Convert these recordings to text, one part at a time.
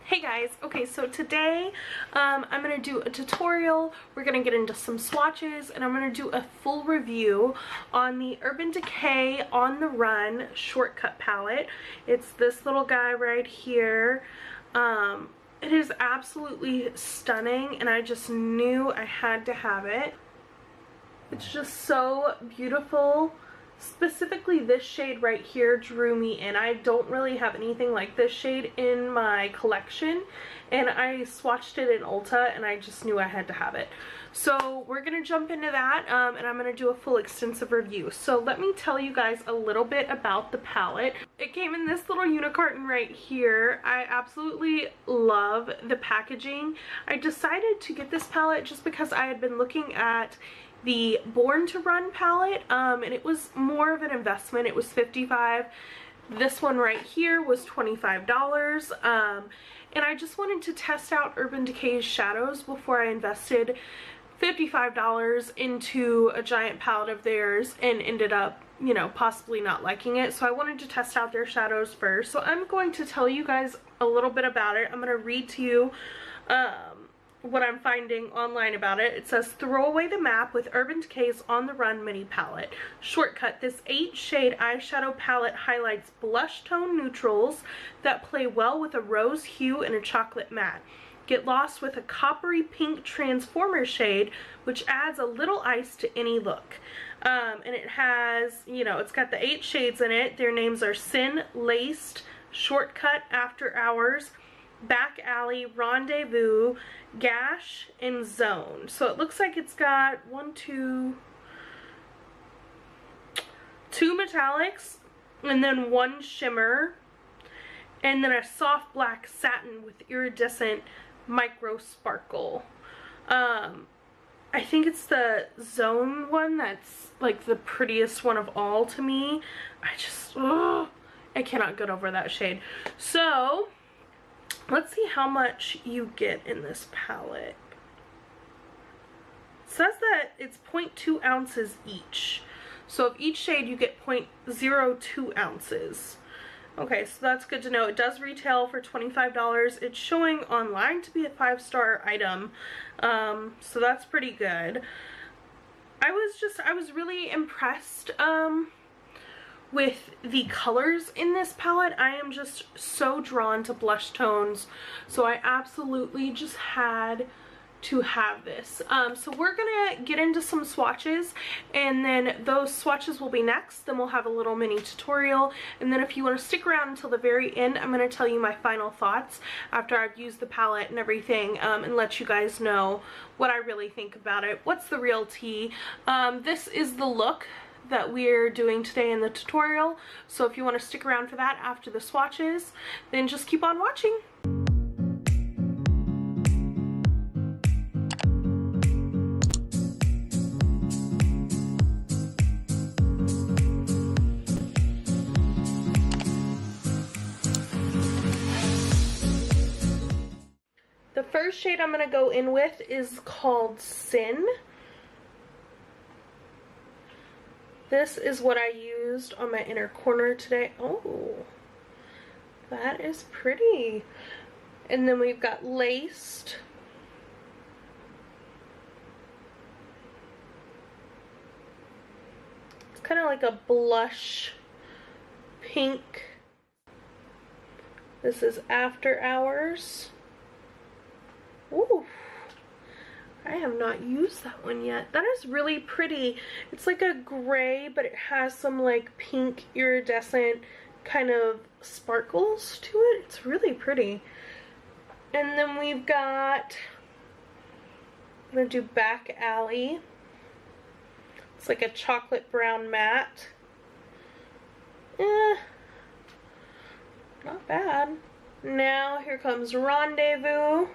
Hey guys, okay, so today I'm going to do a tutorial. We're going to get into some swatches and I'm going to do a full review on the Urban Decay On the Run Shortcut palette. It's this little guy right here. It is absolutely stunning and I just knew I had to have it. It's just so beautiful. Specifically this shade right here drew me in. I don't really have anything like this shade in my collection and I swatched it in Ulta and I just knew I had to have it. So we're gonna jump into that and I'm gonna do a full extensive review. So let me tell you guys a little bit about the palette. It came in this little unicorn right here. I absolutely love the packaging. I decided to get this palette just because I had been looking at the Born to Run palette and it was more of an investment. It was $55. This one right here was $25 and I just wanted to test out Urban Decay's shadows before I invested $55 into a giant palette of theirs and ended up, you know, possibly not liking it. So I wanted to test out their shadows first. So I'm going to tell you guys a little bit about it. I'm going to read to you what I'm finding online about it. It says, throw away the map with Urban Decay's On the Run mini palette. Shortcut, this 8-shade eyeshadow palette highlights blush tone neutrals that play well with a rose hue and a chocolate matte. Get lost with a coppery pink transformer shade, which adds a little ice to any look. And it has, you know, it's got the 8 shades in it. Their names are Sin, Laced, Shortcut, After Hours, Back Alley, Rendezvous, Gash, and Zone. So it looks like it's got two metallics and then 1 shimmer and then a soft black satin with iridescent micro sparkle. I think it's the Zone one that's like the prettiest one of all to me. I cannot get over that shade. So let's see how much you get in this palette. It says that it's 0.2 ounces each. So of each shade you get 0.02 ounces. Okay, so that's good to know. It does retail for $25. It's showing online to be a 5-star item. So that's pretty good. I was really impressed with the colors in this palette. I am just so drawn to blush tones, so I absolutely just had to have this. So we're gonna get into some swatches and then those swatches will be next. Then we'll have a little mini tutorial and then if you want to stick around until the very end, I'm gonna tell you my final thoughts after I've used the palette and everything and let you guys know what I really think about it. What's the real tea? This is the look that we're doing today in the tutorial, so if you want to stick around for that after the swatches, then just keep on watching. The first shade I'm going to go in with is called Sin. This is what I used on my inner corner today. Oh, that is pretty. And then we've got Laced. It's kind of like a blush pink. This is After Hours. Ooh. I have not used that one yet. That is really pretty. It's like a gray, but it has some like pink iridescent kind of sparkles to it. It's really pretty. And then we've got, I'm gonna do Back Alley. It's like a chocolate brown matte. Not bad. Now here comes Rendezvous.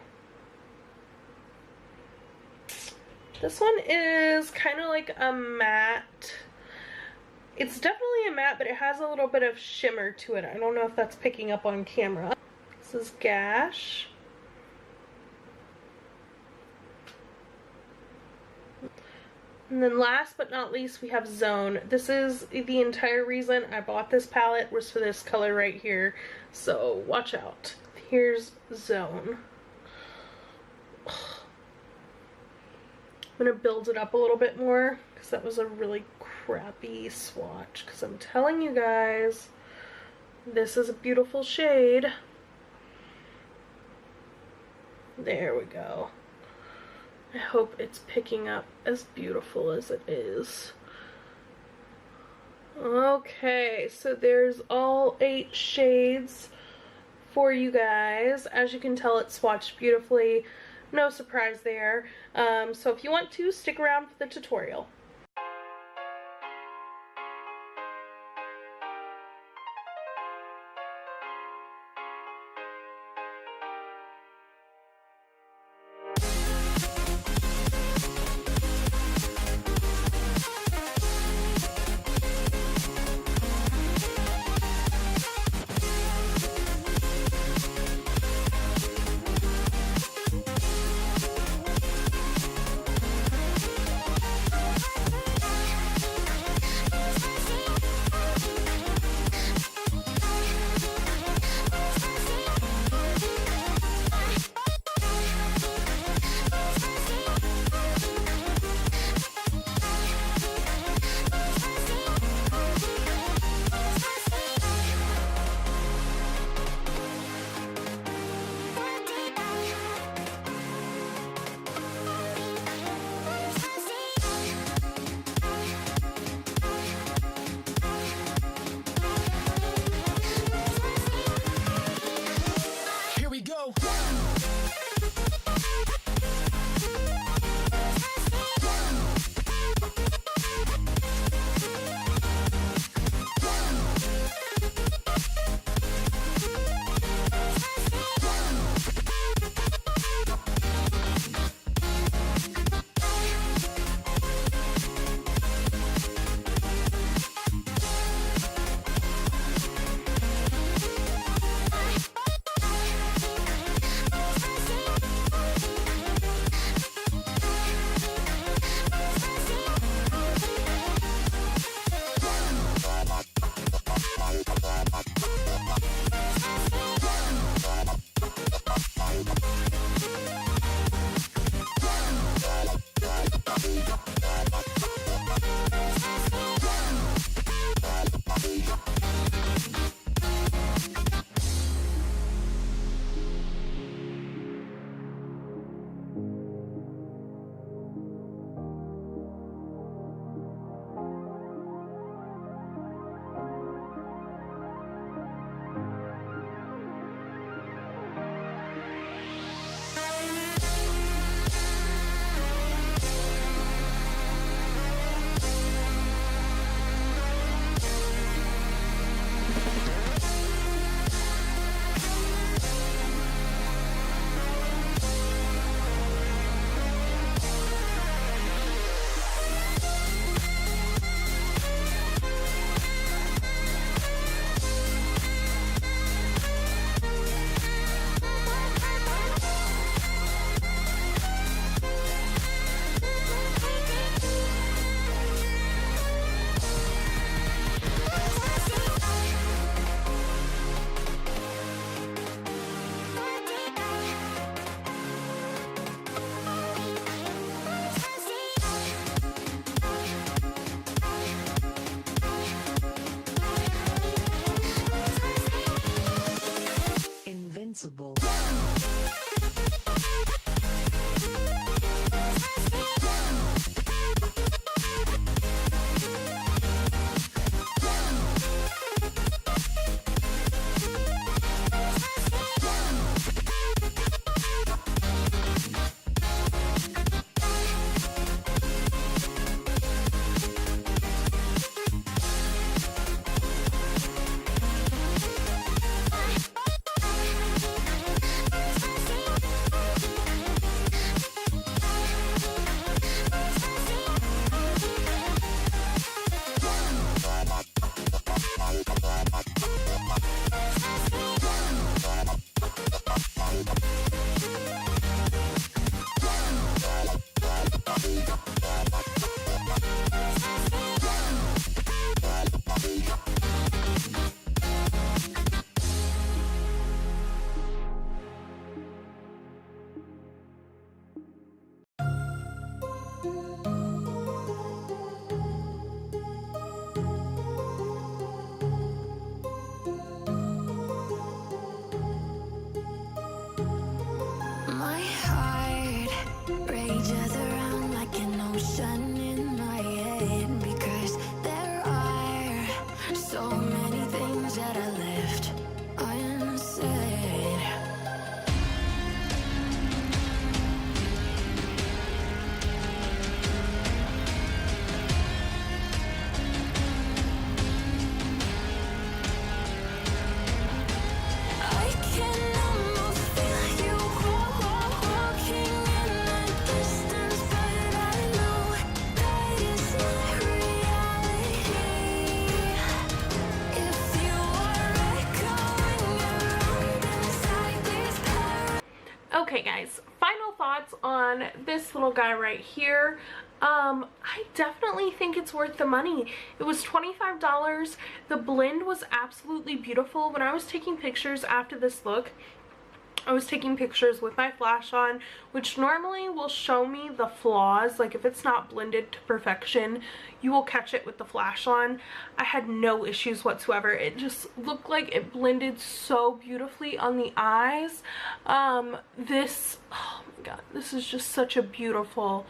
This one is kind of like a matte. It's definitely a matte, but it has a little bit of shimmer to it. I don't know if that's picking up on camera. This is Gash. And then last but not least, we have Zone. This is the entire reason I bought this palette was for this color right here. So watch out. here's Zone. I'm gonna build it up a little bit more because that was a really crappy swatch, because I'm telling you guys, this is a beautiful shade. There we go. I hope it's picking up as beautiful as it is. Okay, so there's all 8 shades for you guys. As you can tell, it's swatched beautifully. No surprise there. So if you want to, stick around for the tutorial. Invincible. Okay guys, final thoughts on this little guy right here. I definitely think it's worth the money. It was $25. The blend was absolutely beautiful. When I was taking pictures after this look, I was taking pictures with my flash on, which normally will show me the flaws. Like if it's not blended to perfection, you will catch it with the flash on. I had no issues whatsoever. It just looked like it blended so beautifully on the eyes. This, oh my god, this is just such a beautiful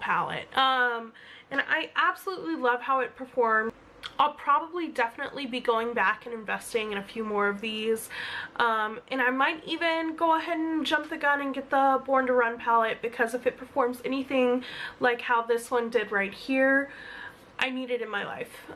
palette. And I absolutely love how it performed. I'll probably definitely be going back and investing in a few more of these, and I might even go ahead and jump the gun and get the Born to Run palette, because if it performs anything like how this one did right here, I need it in my life,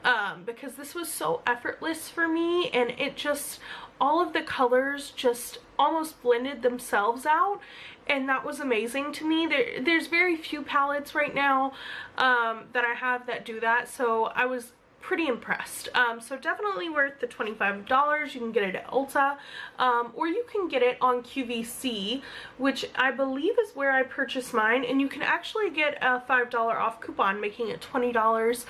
because this was so effortless for me, and it just, all of the colors just almost blended themselves out, and that was amazing to me. There's very few palettes right now that I have that do that, so I was pretty impressed. So definitely worth the $25. You can get it at Ulta, or you can get it on QVC, which I believe is where I purchased mine, and you can actually get a $5 off coupon, making it $20.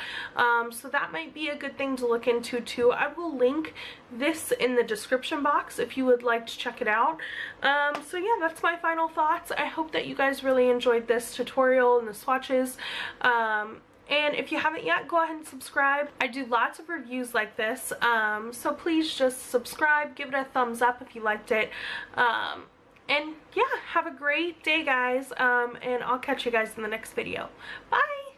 So that might be a good thing to look into too. I will link this in the description box if you would like to check it out. So yeah, that's my final thoughts. I hope that you guys really enjoyed this tutorial and the swatches. And if you haven't yet, go ahead and subscribe. I do lots of reviews like this, so please just subscribe, give it a thumbs up if you liked it. And yeah, have a great day, guys, and I'll catch you guys in the next video. Bye!